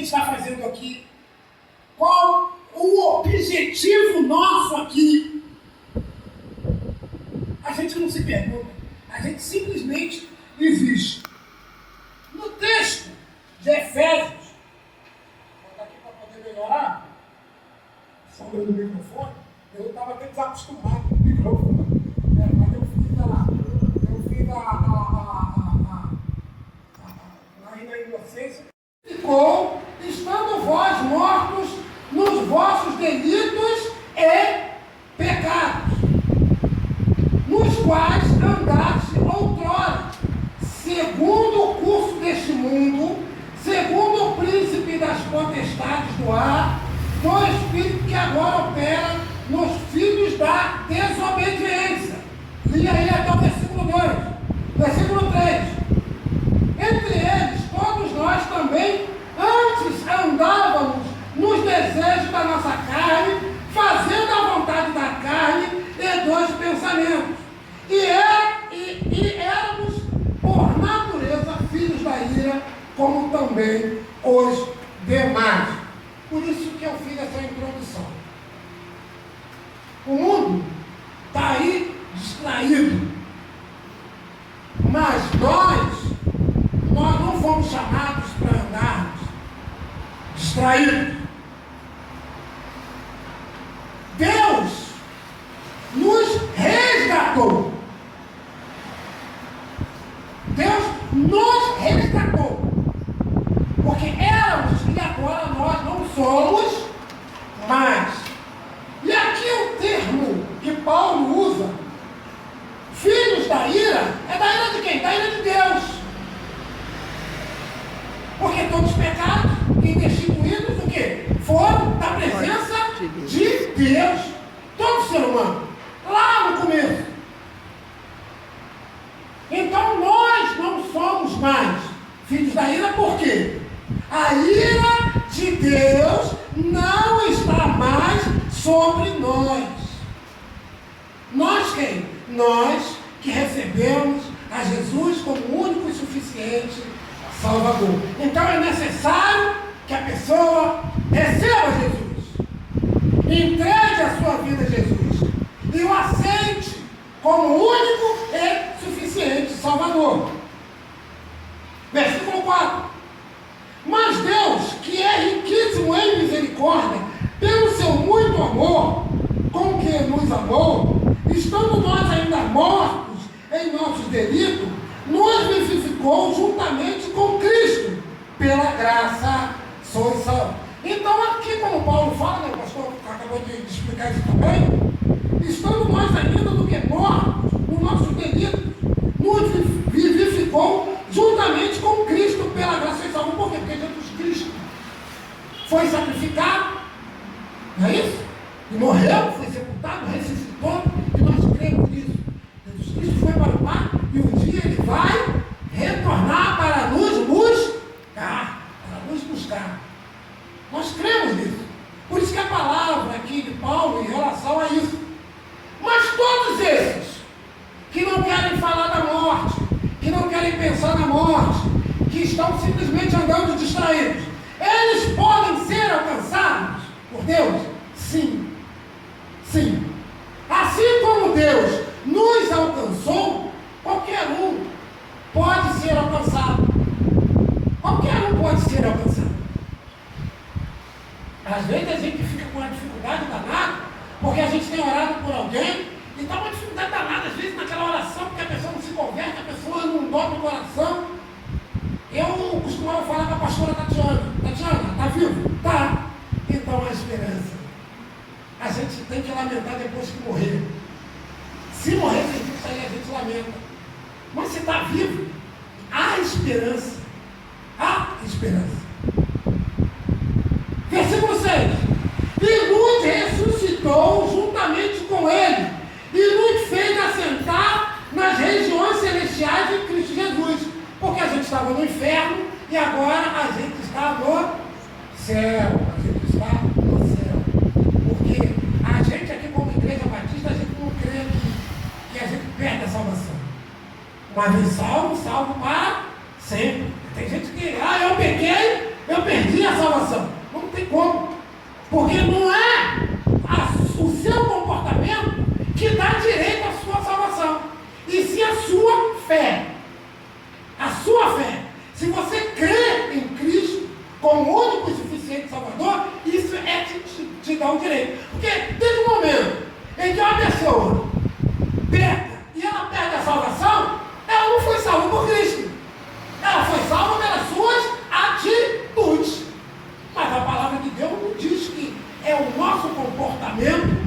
está fazendo aqui? Qual o objetivo nosso aqui? A gente não se pergunta, a gente simplesmente existe. No texto de Efésios, vou botar aqui para poder melhorar, sombra do microfone, eu estava até desacostumado com o microfone, mas eu fiz na inocência. Ficou, estando vós mortos nos vossos delitos e pecados, nos quais andaste outrora, segundo o curso deste mundo, segundo o príncipe das potestades do ar, do espírito que agora opera nos filhos da desobediência. Leia aí até o versículo 2, versículo 3. Entre eles, todos nós também, antes andávamos nos desejos da nossa carne, fazendo a vontade da carne e dos pensamentos. E éramos, por natureza, filhos da ira, como também os demais. Por isso que eu fiz essa introdução. O mundo está aí distraído. Mas nós não fomos chamados para andarmos distraídos. Deus nos resgatou. Deus nos resgatou. Porque éramos e agora nós não somos mais. E aqui o termo que Paulo usa, filhos da ira, é da ira de quem? Da ira de Deus. Porque todos pecados e destituídos do quê? Foram da presença de Deus. Todo ser humano. Lá no começo. Então nós não somos mais filhos da ira, por quê? A ira de Deus não está mais sobre nós. Nós quem? Nós que recebemos a Jesus como único e suficiente Salvador. Então é necessário que a pessoa receba Jesus, entregue a sua vida a Jesus e o aceite como único e suficiente Salvador. Versículo 4. Mas Deus, que é riquíssimo em misericórdia, pelo seu muito amor com que nos amou, estando nós ainda mortos em nossos delitos, nos vivificou juntamente com Cristo. Pela graça sois salvos. Então aqui, como Paulo fala, né, o pastor acabou de explicar isso também, estando nós ainda do que mortos no nosso delito, nos vivificou juntamente com Cristo. Pela graça sois salvos. Por quê? Porque Jesus Cristo foi sacrificado, não é isso? E morreu, foi sepultado, ressuscitou, e nós cremos nisso. Jesus Cristo foi para o Pai, e um dia Ele vai retornar para nos buscar. Para nos buscar. Nós cremos nisso. Por isso que a palavra aqui de Paulo em relação a isso. Mas todos esses que não querem falar da morte, que não querem pensar na morte, que estão simplesmente andando distraídos, eles podem ser alcançados por Deus? Sim. Sim. Assim como Deus nos alcançou, qualquer um pode ser alcançado. Qualquer um pode ser alcançado. Às vezes a gente fica com uma dificuldade danada, porque a gente tem orado por alguém, e está uma dificuldade danada, às vezes, naquela oração, porque a pessoa não se converte, a pessoa não dobra o coração. Eu costumava falar com a pastora Tatiana: Tatiana, está vivo? Tá. Então há esperança. A gente tem que lamentar depois que morrer. Se morrer sem isso aí, a gente lamenta. Mas se está vivo, há esperança. Há esperança. Versículo 6. E nos ressuscitou juntamente com Ele, e nos fez assentar nas regiões celestiais em Cristo Jesus. Porque a gente estava no inferno, e agora a gente está no céu. A gente está no céu. Porque a gente aqui como Igreja Batista, a gente não crê que a gente perde a salvação. Uma vez salvo, salvo para sempre. Tem gente que, eu pequei, eu perdi a salvação. salvação. Não tem como. Porque não é o seu comportamento que dá direito à sua salvação. E sim a sua fé. A sua fé. Se você crê em Cristo como único e suficiente Salvador, isso é te dá o direito. Porque desde o momento em que uma pessoa peca e ela perde a salvação, ela não foi salva por Cristo. Ela foi salva pelas suas atitudes. Mas a palavra de Deus não diz que é o nosso comportamento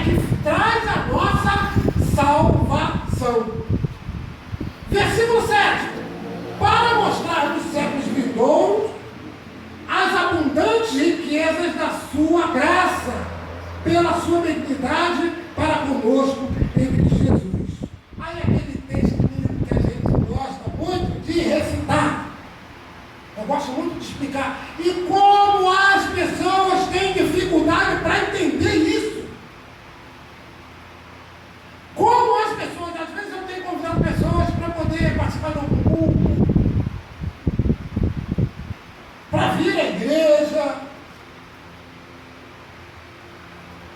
que traz a nossa salvação. Versículo 7. Para mostrar nos séculos vindouros as abundantes riquezas da sua graça, pela sua benignidade para conosco em Cristo Jesus. Aí aquele texto que a gente gosta muito de recitar. Eu gosto muito de explicar. E como as pessoas têm dificuldade para entender isso. Como as pessoas, às vezes eu tenho convidado pessoas para poder participar de um culto, para vir à igreja,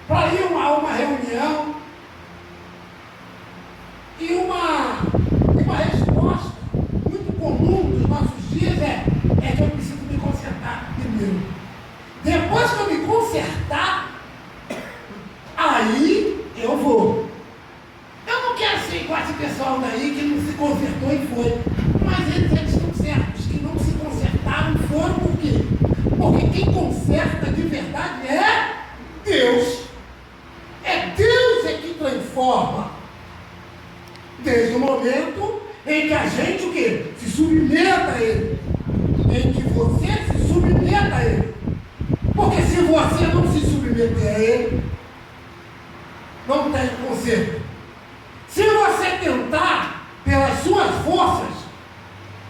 para ir a uma reunião, e uma resposta muito comum dos nossos dias é que eu preciso me consertar primeiro. Depois que eu me consertar, aí eu vou. Eu não quero ser igual esse pessoal daí que não se consertou e foi. Mas eles estão certos, que não se consertaram foram por quê? Porque quem conserta de verdade é Deus. É Deus que transforma. Desde o momento em que a gente o quê? Se submeta a Ele. Em que você se submeta a Ele. Porque se você não se submeter a Ele, não tem conserto. Se você tentar pelas suas forças,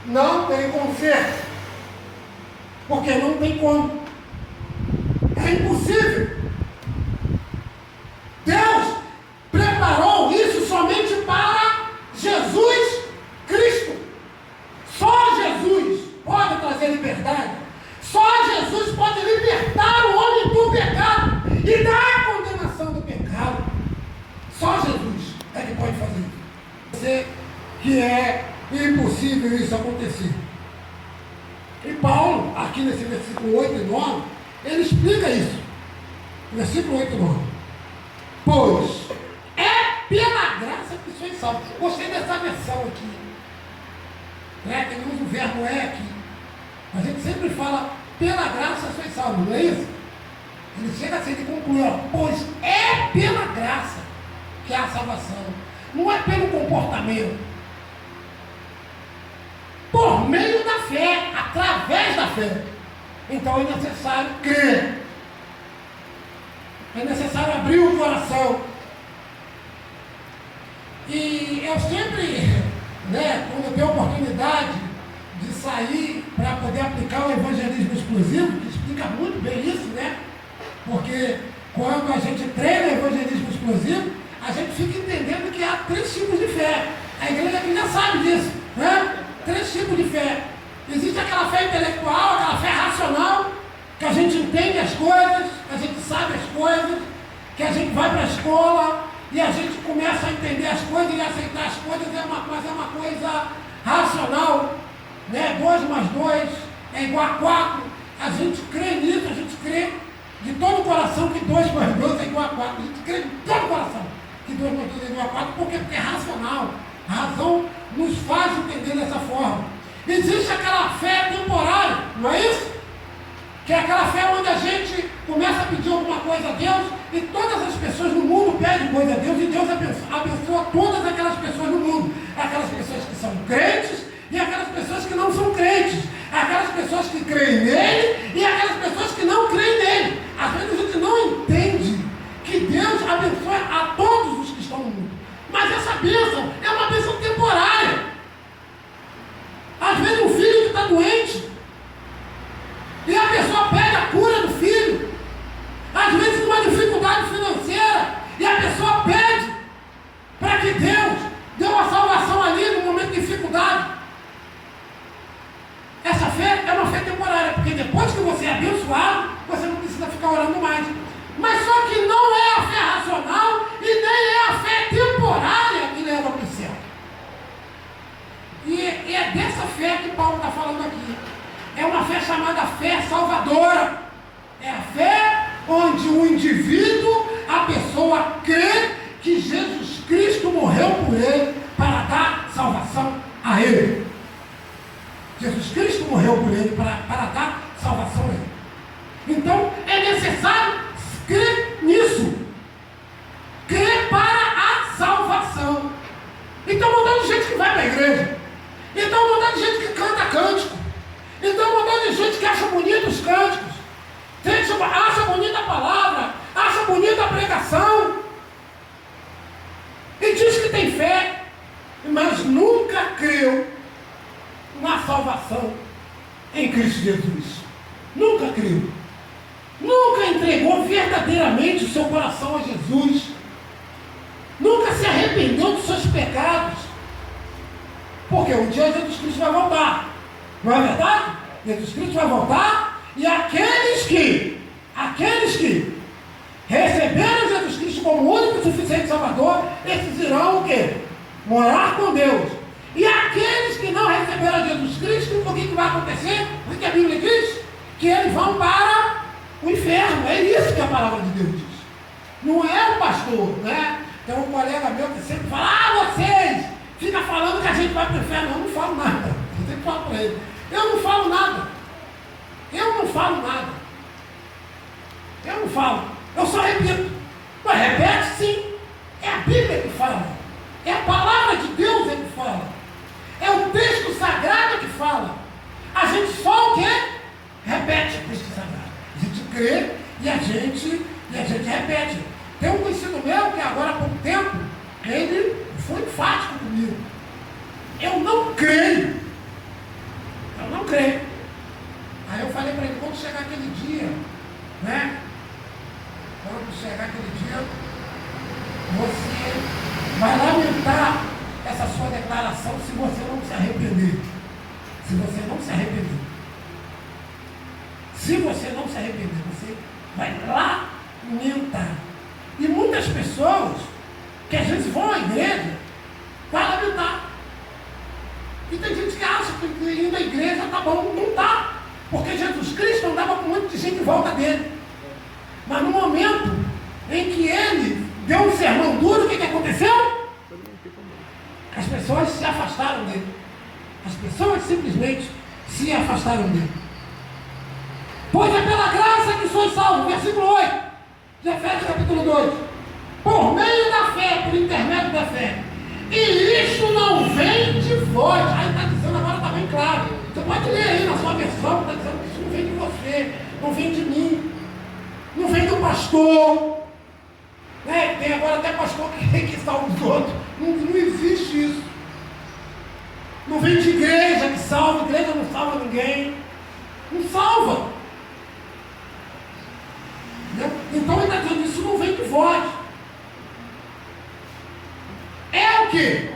não tem conserto. Porque não tem como. É impossível. Deus preparou isso somente para Jesus Cristo. Só Jesus pode trazer liberdade. Só Jesus pode libertar o homem do pecado e da condenação do pecado. Só Jesus é que pode fazer isso. Você que é impossível isso acontecer. E Paulo, aqui nesse versículo 8 e 9, ele explica isso. Versículo 8 e 9. Pois é pela graça que sois salvos. Gostei dessa versão aqui. Que ele usa o verbo é aqui. A gente sempre fala, pela graça sois salvos, não é isso? Ele chega assim e conclui, pois é pela graça que há a salvação. Não é pelo comportamento. Por meio da fé, através da fé. Então é necessário crer. É necessário abrir o coração. E eu sempre, quando eu tenho a oportunidade de sair para poder aplicar o evangelismo exclusivo, que explica muito bem isso, Porque quando a gente treina o evangelismo exclusivo, a gente fica entendendo que há 3 tipos de fé. A igreja aqui já sabe disso, 3 tipos de fé. Existe aquela fé intelectual, aquela fé racional, que a gente entende as coisas, que a gente sabe as coisas, que a gente vai para a escola e a gente começa a entender as coisas e aceitar as coisas, mas é uma coisa racional, 2 mais 2 é igual a 4. A gente crê nisso, a gente crê de todo o coração que 2 mais 2 é igual a 4. A gente crê de todo o coração que 2 mais 2 é igual a 4, porque é racional. A razão nos faz entender dessa forma. Existe aquela fé temporária, não é isso? Que é aquela fé onde a gente começa a pedir alguma coisa a Deus e todas as pessoas no mundo pedem coisa a Deus e Deus abençoa todas aquelas pessoas no mundo. Aquelas pessoas que são crentes e aquelas pessoas que não são crentes. Aquelas pessoas que creem nele e aquelas pessoas que não creem nele. Às vezes a gente não entende que Deus abençoa a todos os que estão no mundo. Mas essa bênção é uma bênção temporária. Às vezes um filho que está doente e a pessoa pede a cura do filho. Às vezes uma dificuldade financeira e a pessoa pede para que Deus dê uma salvação ali no momento de dificuldade. Essa fé é uma fé temporária, porque depois chamada fé salvadora. É a fé onde o indivíduo, a pessoa crê que Jesus Cristo morreu por ele para dar salvação a ele. Jesus Cristo morreu por ele para dar salvação a ele. Então é necessário crer nisso. Crer para a salvação. Então um montão de gente que vai para a igreja. Então um montão de gente que canta cântico. Então um montão de gente que acha bonito os cânticos. Gente acha bonita a palavra. Acha bonita a pregação. E diz que tem fé. Mas nunca creu na salvação em Cristo Jesus. Nunca creu. Nunca entregou verdadeiramente o seu coração a Jesus. Nunca se arrependeu dos seus pecados. Porque um dia Jesus Cristo vai voltar. Não é verdade? Jesus Cristo vai voltar e aqueles que receberam Jesus Cristo como único e suficiente Salvador, esses irão o quê? Morar com Deus. E aqueles que não receberam Jesus Cristo, o que vai acontecer? O que a Bíblia diz? Que eles vão para o inferno. É isso que a palavra de Deus diz. Não é o pastor, né? Tem um colega meu que sempre fala, vocês ficam falando que a gente vai para o inferno. Eu não falo nada. Eu sempre falo para ele. Eu não falo nada. Eu não falo nada. Eu não falo. Eu só repito. Mas repete sim. É a Bíblia que fala. É a palavra de Deus que fala. É o texto sagrado que fala. A gente só o quê? Repete o texto sagrado. A gente crê e a gente repete. Tem um conhecido meu que agora há pouco tempo, ele foi enfático comigo. Eu não creio. Eu não creio. Aí eu falei para ele, quando chegar aquele dia, né? Quando chegar aquele dia, você vai lamentar essa sua declaração se você não se arrepender. Se você não se arrepender. Se você não se arrepender, você vai lamentar. E muitas pessoas que às vezes vão à igreja vai lamentar. E tem gente que acha que indo à igreja tá bom, não tá. Porque Jesus Cristo andava com um monte de gente em volta dele. Mas no momento em que ele deu um sermão duro, o que aconteceu? As pessoas se afastaram dele. As pessoas simplesmente se afastaram dele. Pois é pela graça que sois salvos, versículo 8 de Efésios capítulo 2. Por meio da fé, por intermédio da fé. E isto não vem de vós. Aí está dizendo agora, está bem claro. Você pode ler aí na sua versão, está dizendo que isso não vem de você, não vem de mim, não vem do pastor. Né? Tem agora até pastor que salva os outros. Não existe isso. Não vem de igreja que salva, igreja não salva ninguém. Não salva. Então ele está dizendo, isso não vem de vós. É o que?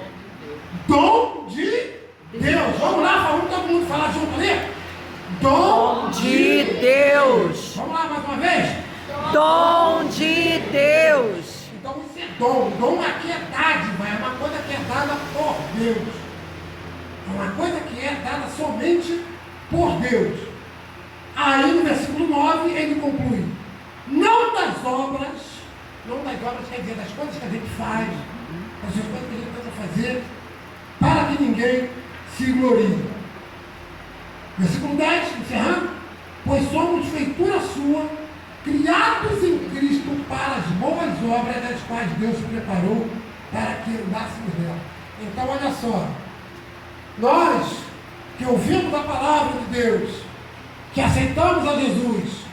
Dom de Deus. Vamos lá, vamos todo mundo falar junto ali? Dom de Deus. Vamos lá mais uma vez? Dom de Deus. Então isso é dom. Dom aqui é dádiva, é uma coisa que é dada por Deus. É uma coisa que é dada somente por Deus. Aí no versículo 9 ele conclui. Não das obras quer dizer das coisas que a gente faz, das coisas que a gente tenta fazer, para que ninguém se glorie. Versículo 10, encerrando. Pois somos feitura sua, criados em Cristo para as boas obras das quais Deus preparou para que andássemos nela. Então olha só, nós que ouvimos a palavra de Deus, que aceitamos a Jesus,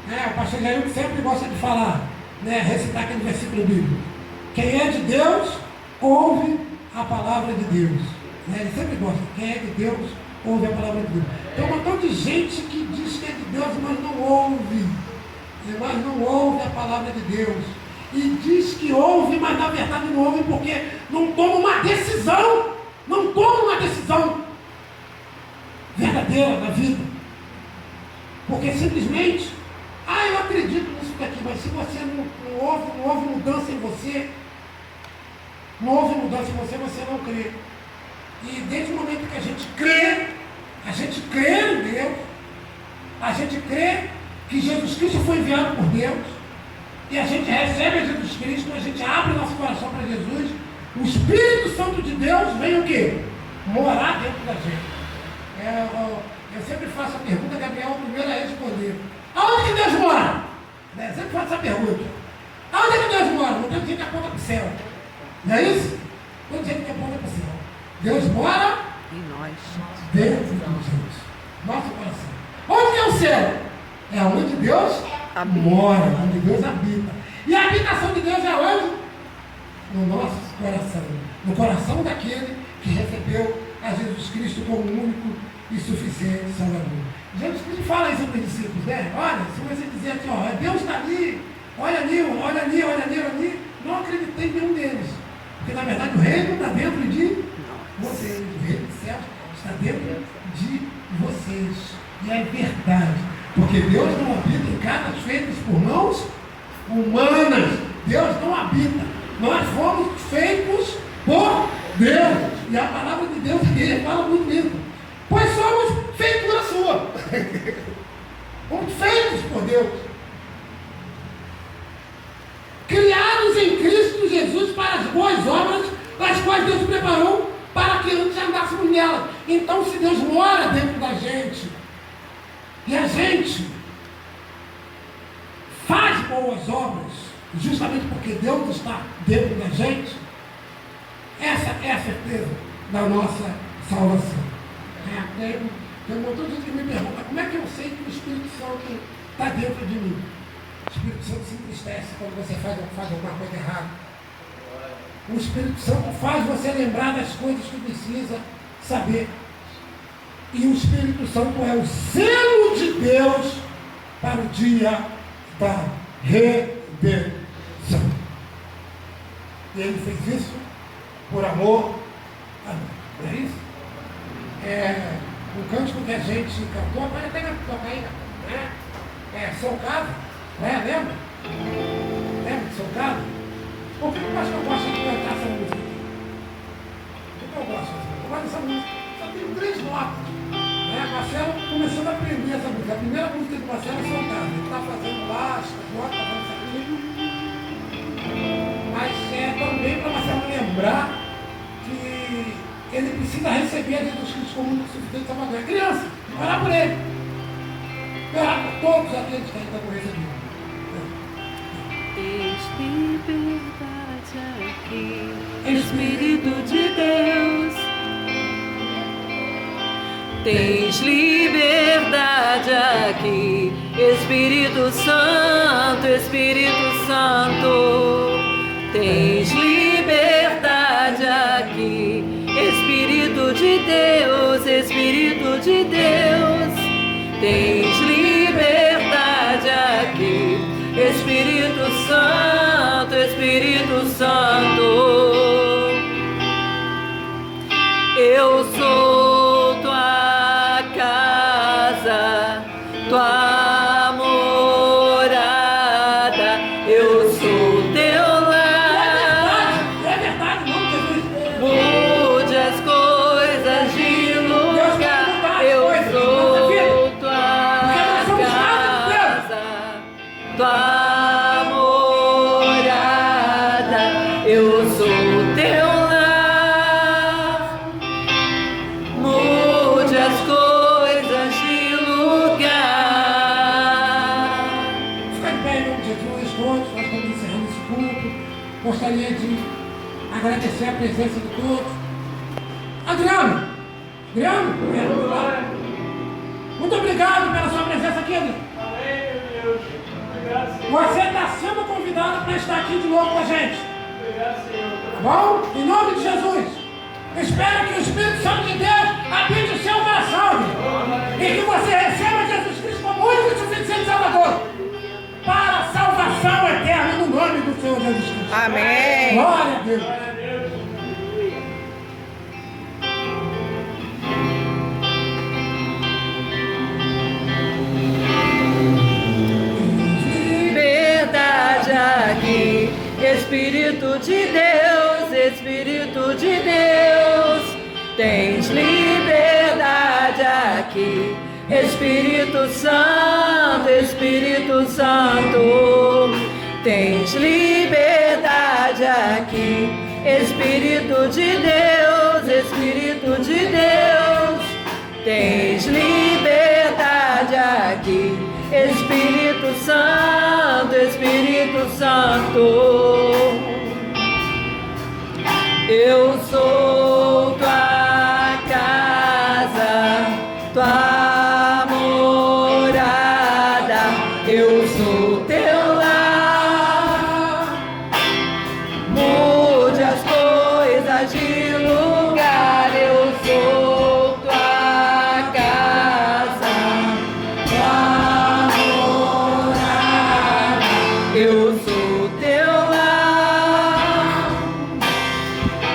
né, o pastor Jair sempre gosta de falar, né, recitar aquele versículo bíblico. Quem é de Deus, ouve a palavra de Deus. Né, ele sempre gosta. Quem é de Deus, ouve a palavra de Deus. Tem um montão de gente que diz que é de Deus, mas não ouve. Mas não ouve a palavra de Deus. E diz que ouve, mas na verdade não ouve porque não toma uma decisão. Não toma uma decisão verdadeira da vida. Porque simplesmente, eu acredito nisso daqui, mas se você não houve mudança em você, você não crê. E desde o momento que a gente crê em Deus, a gente crê que Jesus Cristo foi enviado por Deus, e a gente recebe a Jesus Cristo, a gente abre nosso coração para Jesus, o Espírito Santo de Deus vem o quê? Morar dentro da gente. Eu sempre faço a pergunta, Gabriel é o primeiro a responder. Aonde que Deus mora? Eu sempre faço essa pergunta. Aonde é que Deus mora? Não tem gente que aponta para o céu. Não é isso? Não tem gente que aponta para o céu. Deus mora em nós. Dentro de Deus. Nosso coração. Onde que é o céu? É onde Deus mora, onde Deus habita. E a habitação de Deus é onde? No nosso coração. No coração daquele que recebeu a Jesus Cristo como único e suficiente Salvador. Jesus Cristo fala isso para os discípulos, né? Olha, se você dizer assim, ó, Deus está ali, olha ali, olha ali, olha ali, olha ali, não acreditei em nenhum deles. Porque na verdade o reino está dentro de vocês. O reino dos céus está dentro de vocês. E é verdade. Porque Deus não habita em casas feitas por mãos humanas. Deus não habita. Nós fomos feitos por Deus. E a palavra de Deus aqui fala muito isso. Pois somos feitura sua. Fomos feitos por Deus. Criados em Cristo Jesus para as boas obras, as quais Deus preparou para que antes andássemos nela. Então, se Deus mora dentro da gente, e a gente faz boas obras, justamente porque Deus está dentro da gente, essa é a certeza da nossa salvação. Tem um montão de gente que me pergunta, como é que eu sei que o Espírito Santo está dentro de mim? O Espírito Santo se entristece quando você faz alguma coisa errada. O Espírito Santo faz você lembrar das coisas que precisa saber. E o Espírito Santo é o selo de Deus para o dia da redenção. E ele fez isso por amor a nós. Não é isso? O cântico que a gente cantou, pode até tocar aí, né? Seu Caso, né? Lembra? Lembra de Seu Caso? Por que eu acho que eu gosto de cantar essa música? Por que eu gosto? Eu gosto dessa música. Só tem 3 notas. Marcelo começando a aprender essa música. A primeira música do Marcelo é Seu Caso. Ele está fazendo lá, as notas, está fazendo isso aqui. Mas é também para Marcelo lembrar que ele precisa receber a Jesus Cristo como único suficiente Salvador. É criança, orar por ele. Orar por todos aqueles que ainda não receberam. Tens liberdade aqui, Espírito de Deus. Tens liberdade aqui, Espírito Santo, Espírito Santo. Tens liberdade aqui, Espírito de Deus, Espírito de Deus. Tens liberdade aqui, Espírito Santo, Espírito Santo. Eu sou tua casa, tua morada. Eu sou teu lar. É verdade, não, Jesus. Mude as coisas de lugar. Eu sou tua casa, tua morada. Eu sou teu lar. Mude as coisas de lugar. Fica de pé em nome de Jesus, todos. Nós estamos encerrando esse culto. Gostaria de agradecer a presença de todos. Adriano! Muito obrigado pela sua presença aqui, Adriano. Amém, meu Deus. Obrigado, Senhor. Você está sendo convidado para estar aqui de novo com a gente. Obrigado, Senhor. Tá bom? Em nome de Jesus. Espero que o Espírito Santo de Deus habite o seu coração. E que você receba Jesus Cristo como único e suficiente Salvador. Para a salvação eterna no nome do Senhor Jesus Cristo. Amém. Glória a Deus. Glória a Deus. Liberdade aqui, Espírito de Deus, Espírito de Deus. Tens liberdade aqui, Espírito Santo. Espírito Santo, tens liberdade aqui. Espírito de Deus, Espírito de Deus, tens liberdade aqui. Espírito Santo, Espírito Santo, eu sou tua casa, tua morada, eu sou teu lar. Mude as coisas de lugar, eu sou tua casa, tua morada, eu sou teu lar.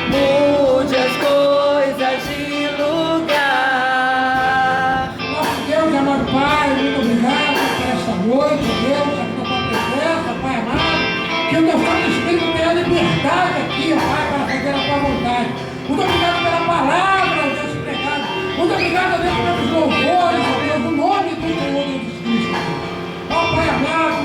Mude as coisas de lugar. Nosso Deus, amado Pai, muito obrigado por esta noite, Deus, aqui na tua presença, Pai amado. Que o teu Santo Espírito tenha liberdade aqui, ó Pai, para fazer a tua vontade. Muito obrigado pela palavra, ó Deus, pregado. Muito obrigado, ó Deus, pelos louvores, ó Deus, no nome do Senhor Jesus Cristo. Ó Pai amado,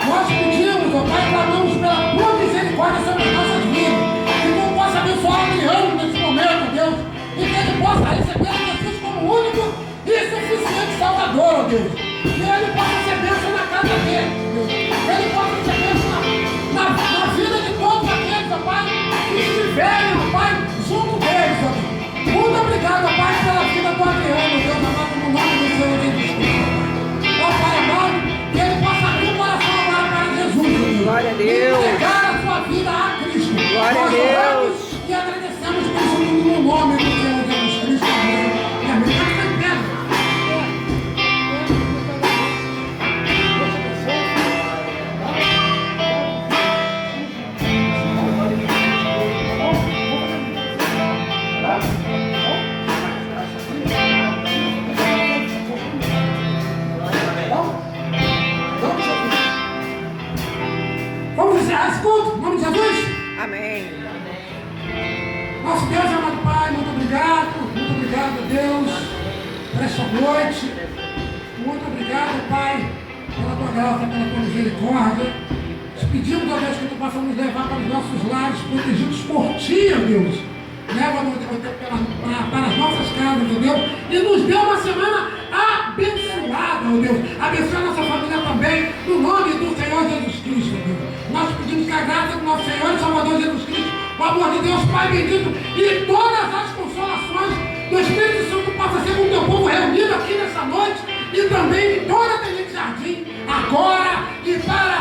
nós pedimos, ó Pai, clamamos pela tua misericórdia sobre as nossas vidas. Que tu possa abençoar o Adriano nesse momento, ó Deus. E que ele possa receber Jesus como único e suficiente Salvador, ó Deus. Que ele possa ser bênção na casa dele, Deus. Que ele possa ser bênção na vida de todos aqueles, ó Pai, que estiverem, ó Pai, junto deles, ó Deus. Muito obrigado, ó Pai, pela vida do Adriano, Deus amado, no nome do Senhor Jesus Cristo. Ó Pai amado, que ele possa abrir o coração agora para Jesus, ó Deus. Glória a Deus. E entregar a sua vida a Cristo. Glória a Nós Deus. oramos e agradecemos por isso no nome do Senhor Jesus Cristo. Amém. E amém. Vamos encerrar esse culto, em nome de Jesus? Amém. Nosso Deus, amado Pai, muito obrigado, Deus, por esta noite. Muito obrigado, Pai, pela tua graça, pela tua misericórdia. Te pedimos, ó Deus, que tu possa nos levar para os nossos lares, protegidos por ti, ó Deus. Leva-nos para as nossas casas, ó Deus, e nos dê uma semana abençoada, ó Deus. Abençoa a nossa família também, no nome do Senhor Jesus Cristo, ó Deus. Nós pedimos que a graça do nosso Senhor e Salvador Jesus Cristo, o amor de Deus, Pai bendito, e todas as consolações do Espírito Santo possa ser com o teu povo reunido aqui nessa noite, e também em toda a Tenente Jardim, agora e para